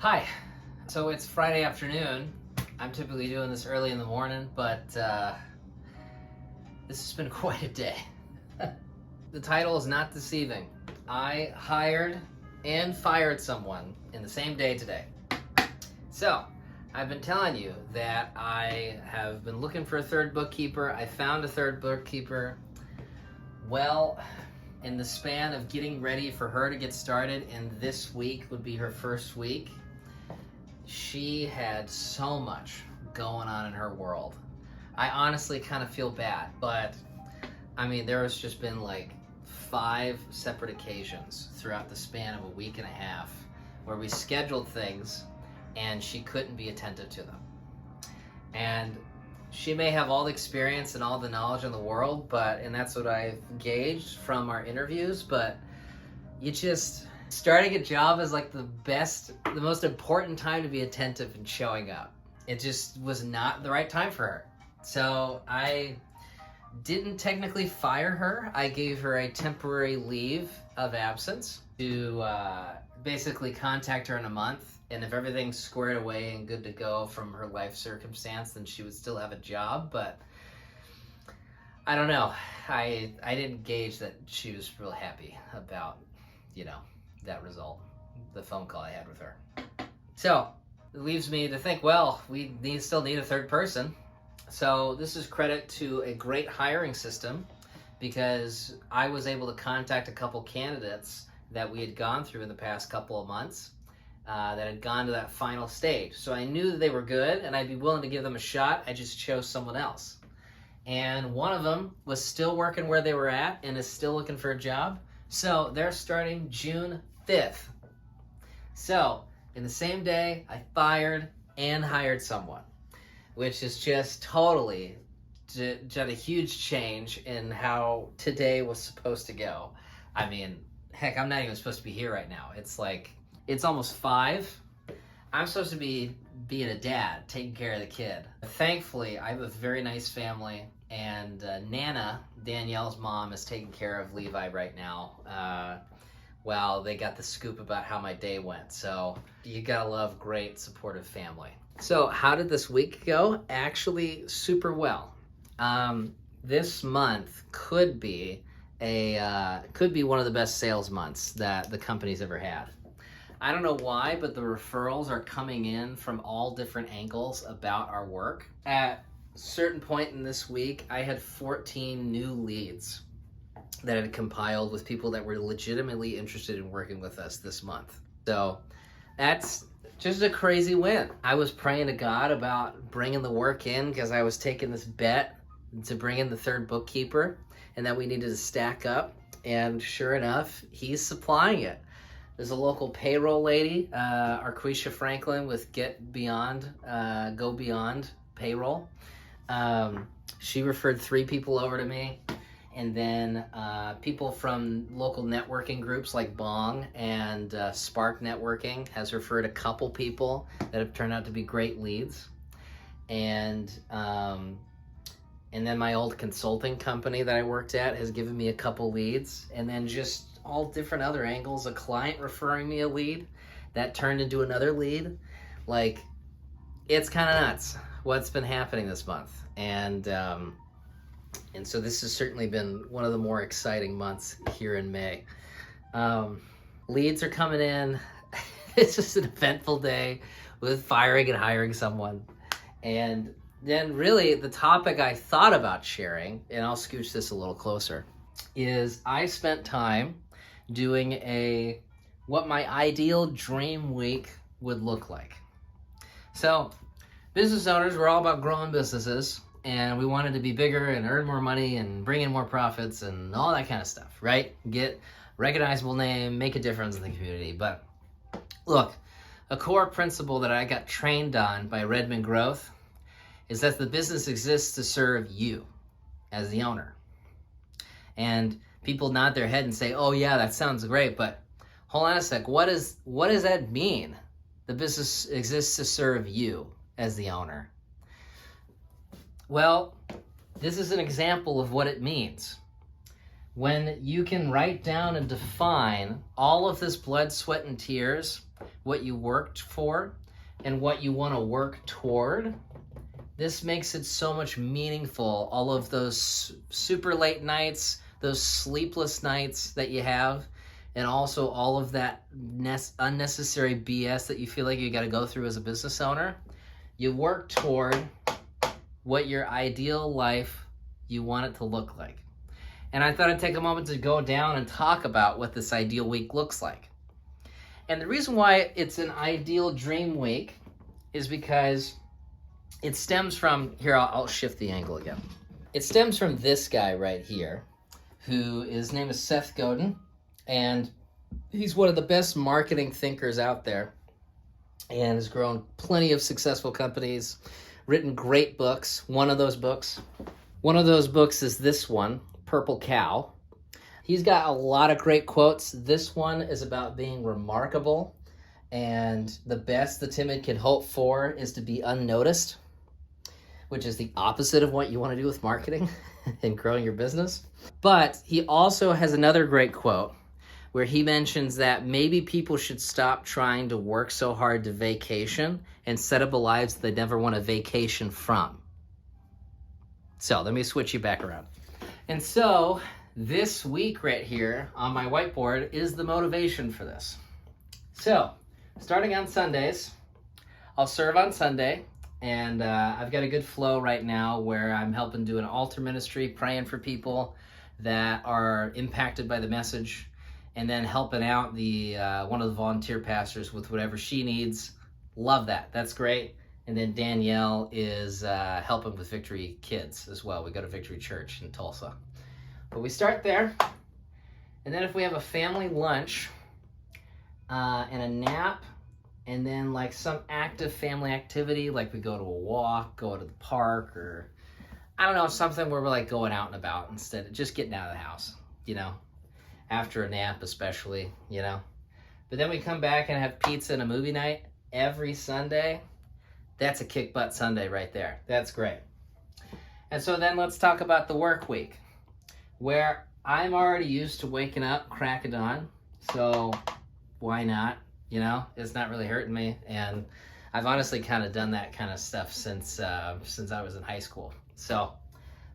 Hi. So it's Friday afternoon. I'm typically doing this early in the morning, but this has been quite a day. The title is not deceiving. I hired and fired someone in the same day today. So I've been telling you that I have been looking for a third bookkeeper. I found a third bookkeeper. Well, in the span of getting ready for her to get started, and this week would be her first week, she had so much going on in her world. I honestly kind of feel bad, but I mean, there has just been like 5 separate occasions throughout the span of a week and a half where we scheduled things and she couldn't be attentive to them. And she may have all the experience and all the knowledge in the world, and that's what I've gauged from our interviews, but starting a job is like the most important time to be attentive and showing up. It just was not the right time for her. So I didn't technically fire her. I gave her a temporary leave of absence to basically contact her in a month. And if everything's squared away and good to go from her life circumstance, then she would still have a job. But I don't know. I didn't gauge that she was real happy about, that result, the phone call I had with her. So it leaves me to think, well, we still need a third person. So this is credit to a great hiring system, because I was able to contact a couple candidates that we had gone through in the past couple of months that had gone to that final stage. So I knew that they were good and I'd be willing to give them a shot. I just chose someone else. And one of them was still working where they were at and is still looking for a job. So they're starting June 5th. So in the same day, I fired and hired someone, which is just totally just a huge change in how today was supposed to go. I mean, heck, I'm not even supposed to be here right now. It's almost 5. I'm supposed to be being a dad, taking care of the kid. Thankfully, I have a very nice family, and Nana, Danielle's mom, is taking care of Levi right now while they got the scoop about how my day went. So you gotta love great, supportive family. So how did this week go? Actually, super well. This month could be one of the best sales months that the company's ever had. I don't know why, but the referrals are coming in from all different angles about our work. At a certain point in this week, I had 14 new leads that had compiled with people that were legitimately interested in working with us this month. So that's just a crazy win. I was praying to God about bringing the work in because I was taking this bet to bring in the third bookkeeper and that we needed to stack up. And sure enough, he's supplying it. There's a local payroll lady, Arquisha Franklin with Go Beyond Payroll. She referred 3 people over to me. And then people from local networking groups like Bong and Spark Networking has referred a couple people that have turned out to be great leads. And then my old consulting company that I worked at has given me a couple leads. And then just all different other angles, a client referring me a lead that turned into another lead. Like, it's kind of nuts what's been happening this month. And so this has certainly been one of the more exciting months here in May. Leads are coming in. It's just an eventful day with firing and hiring someone. And then really the topic I thought about sharing, and I'll scooch this a little closer, is I spent time doing what my ideal dream week would look like. So business owners, we're all about growing businesses, and we wanted to be bigger and earn more money and bring in more profits and all that kind of stuff, right? Get recognizable name, make a difference in the community. But look, a core principle that I got trained on by Redmond Growth is that the business exists to serve you as the owner. And people nod their head and say, oh yeah, that sounds great, but hold on a sec, what does that mean? The business exists to serve you as the owner. Well, this is an example of what it means. When you can write down and define all of this blood, sweat, and tears what you worked for and what you want to work toward, this makes it so much meaningful. All of those super late nights, those sleepless nights that you have, and also all of that unnecessary BS that you feel like you got to go through as a business owner. You work toward what your ideal life you want it to look like. And I thought I'd take a moment to go down and talk about what this ideal week looks like. And the reason why it's an ideal dream week is because it stems from, here, I'll shift the angle again. It stems from this guy right here, his name is Seth Godin, and he's one of the best marketing thinkers out there and has grown plenty of successful companies, written great books. One of those books is this one, Purple Cow. He's got a lot of great quotes. This one is about being remarkable, and the best the timid can hope for is to be unnoticed, which is the opposite of what you want to do with marketing and growing your business. But he also has another great quote where he mentions that maybe people should stop trying to work so hard to vacation and set up a lives they never want to vacation from. So let me switch you back around. And so this week right here on my whiteboard is the motivation for this. So starting on Sundays, I'll serve on Sunday, and I've got a good flow right now where I'm helping do an altar ministry, praying for people that are impacted by the message, and then helping out the one of the volunteer pastors with whatever she needs. Love that. That's great. And then Danielle is helping with Victory Kids as well. We go to Victory Church in Tulsa. But we start there. And then if we have a family lunch and a nap, and then like some active family activity, like we go to a walk, go to the park, or I don't know, something where we're like going out and about instead of just getting out of the house, after a nap especially, But then we come back and have pizza and a movie night every Sunday. That's a kick butt Sunday right there. That's great. And so then let's talk about the work week, where I'm already used to waking up crack of dawn. So why not? It's not really hurting me. And I've honestly kind of done that kind of stuff since I was in high school. So,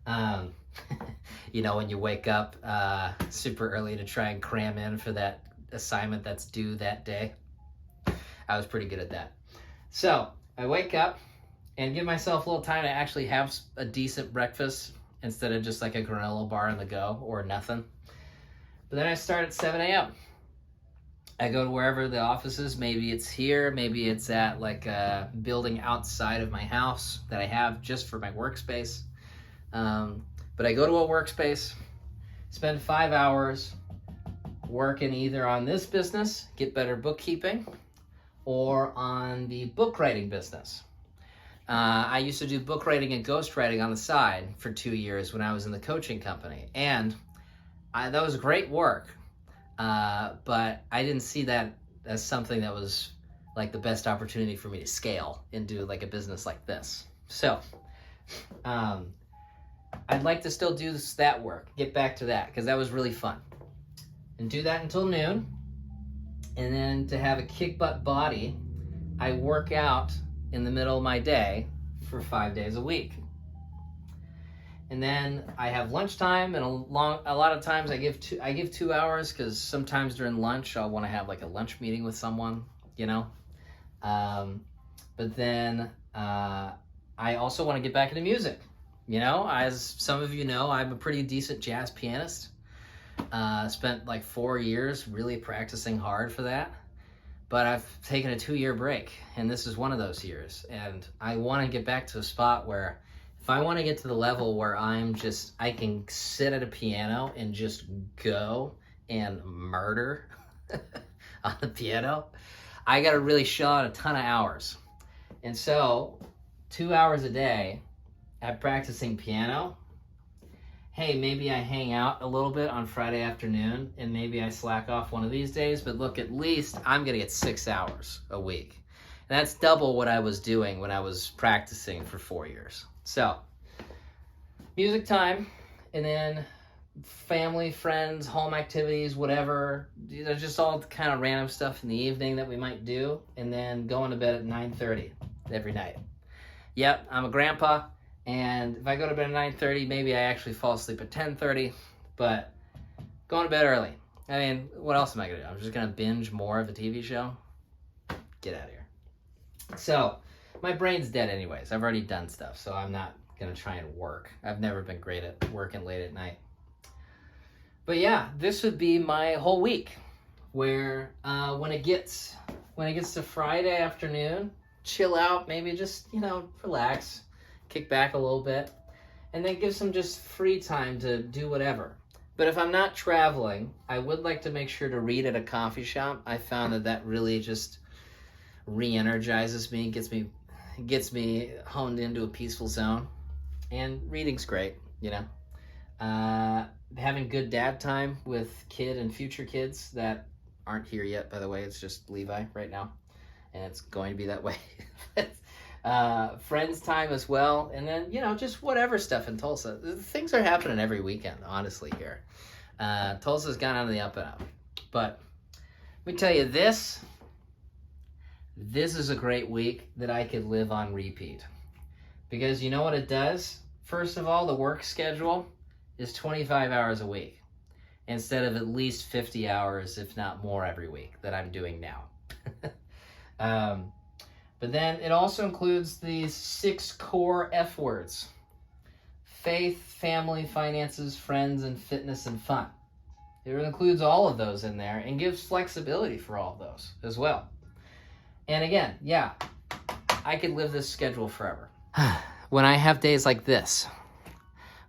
when you wake up super early to try and cram in for that assignment that's due that day, I was pretty good at that. So I wake up and give myself a little time to actually have a decent breakfast instead of just like a granola bar on the go or nothing. But then I start at 7 a.m. I go to wherever the office is. Maybe it's here, maybe it's at like a building outside of my house that I have just for my workspace. But I go to a workspace, spend 5 hours working either on this business, Get Better Bookkeeping, or on the book writing business. I used to do book writing and ghostwriting on the side for 2 years when I was in the coaching company. And that was great work. But I didn't see that as something that was like the best opportunity for me to scale into like a business like this. So I'd like to still do that work, get back to that, because that was really fun. And do that until noon. And then to have a kick butt body, I work out in the middle of my day for 5 days a week. And then I have lunchtime, and a lot of times I give 2 hours, because sometimes during lunch I'll want to have like a lunch meeting with someone, But then I also want to get back into music. As some of you know, I'm a pretty decent jazz pianist. Spent like 4 years really practicing hard for that. But I've taken a 2-year break, and this is one of those years. And I want to get back to a spot where if I want to get to the level where I can sit at a piano and just go and murder on the piano, I got to really shell out a ton of hours. And so 2 hours a day at practicing piano, hey, maybe I hang out a little bit on Friday afternoon, and maybe I slack off one of these days, but look, at least I'm going to get 6 hours a week. And that's double what I was doing when I was practicing for 4 years. So, music time, and then family, friends, home activities, whatever. Just all kind of random stuff in the evening that we might do, and then going to bed at 9:30 every night. Yep, I'm a grandpa, and if I go to bed at 9:30, maybe I actually fall asleep at 10:30, but going to bed early. I mean, what else am I going to do? I'm just going to binge more of a TV show? Get out of here. So, my brain's dead anyways. I've already done stuff, so I'm not going to try and work. I've never been great at working late at night. But yeah, this would be my whole week, where when it gets to Friday afternoon, chill out, maybe just, relax, kick back a little bit, and then give some just free time to do whatever. But if I'm not traveling, I would like to make sure to read at a coffee shop. I found that really just re-energizes me, gets me honed into a peaceful zone. And reading's great, having good dad time with kid and future kids that aren't here yet, by the way. It's just Levi right now, and it's going to be that way. Friends time as well, and then just whatever stuff in Tulsa. Things are happening every weekend, honestly, here. Tulsa's gone on the up and up. But let me tell you, this is a great week that I could live on repeat, because you know what it does? First of all, the work schedule is 25 hours a week instead of at least 50 hours, if not more, every week that I'm doing now. But then it also includes these 6 core F words: faith, family, finances, friends, and fitness and fun. It includes all of those in there and gives flexibility for all of those as well. And again, yeah, I could live this schedule forever. When I have days like this,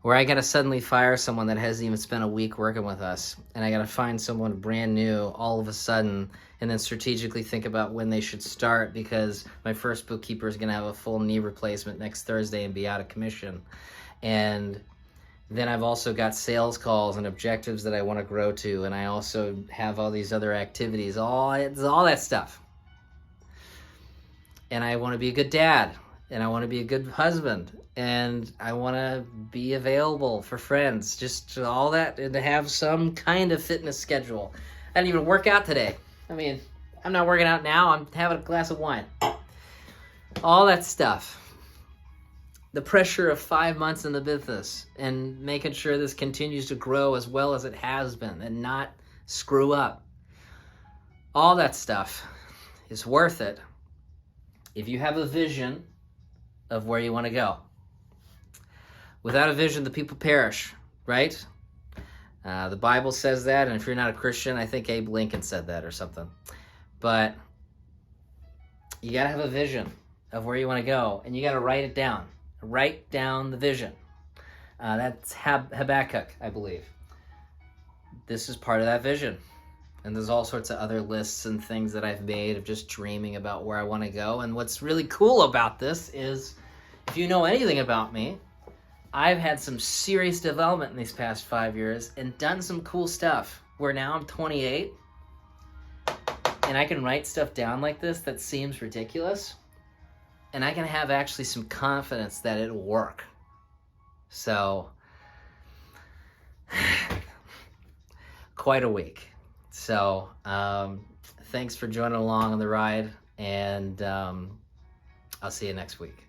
where I gotta suddenly fire someone that hasn't even spent a week working with us, and I gotta find someone brand new all of a sudden, and then strategically think about when they should start, because my first bookkeeper is gonna have a full knee replacement next Thursday and be out of commission. And then I've also got sales calls and objectives that I want to grow to, and I also have all these other activities, all that stuff. And I want to be a good dad, and I want to be a good husband, and I want to be available for friends, just all that, and to have some kind of fitness schedule. I didn't even work out today. I mean, I'm not working out now. I'm having a glass of wine. All that stuff. The pressure of 5 months in the business and making sure this continues to grow as well as it has been and not screw up. All that stuff is worth it if you have a vision of where you want to go. Without a vision, the people perish, right? The Bible says that, and if you're not a Christian, I think Abe Lincoln said that or something. But you got to have a vision of where you want to go, and you got to write it down. Write down the vision. That's Habakkuk, I believe. This is part of that vision. And there's all sorts of other lists and things that I've made of just dreaming about where I want to go. And what's really cool about this is, if you know anything about me, I've had some serious development in these past 5 years and done some cool stuff, where now I'm 28 and I can write stuff down like this that seems ridiculous, and I can have actually some confidence that it'll work. So, quite a week. So, thanks for joining along on the ride, and I'll see you next week.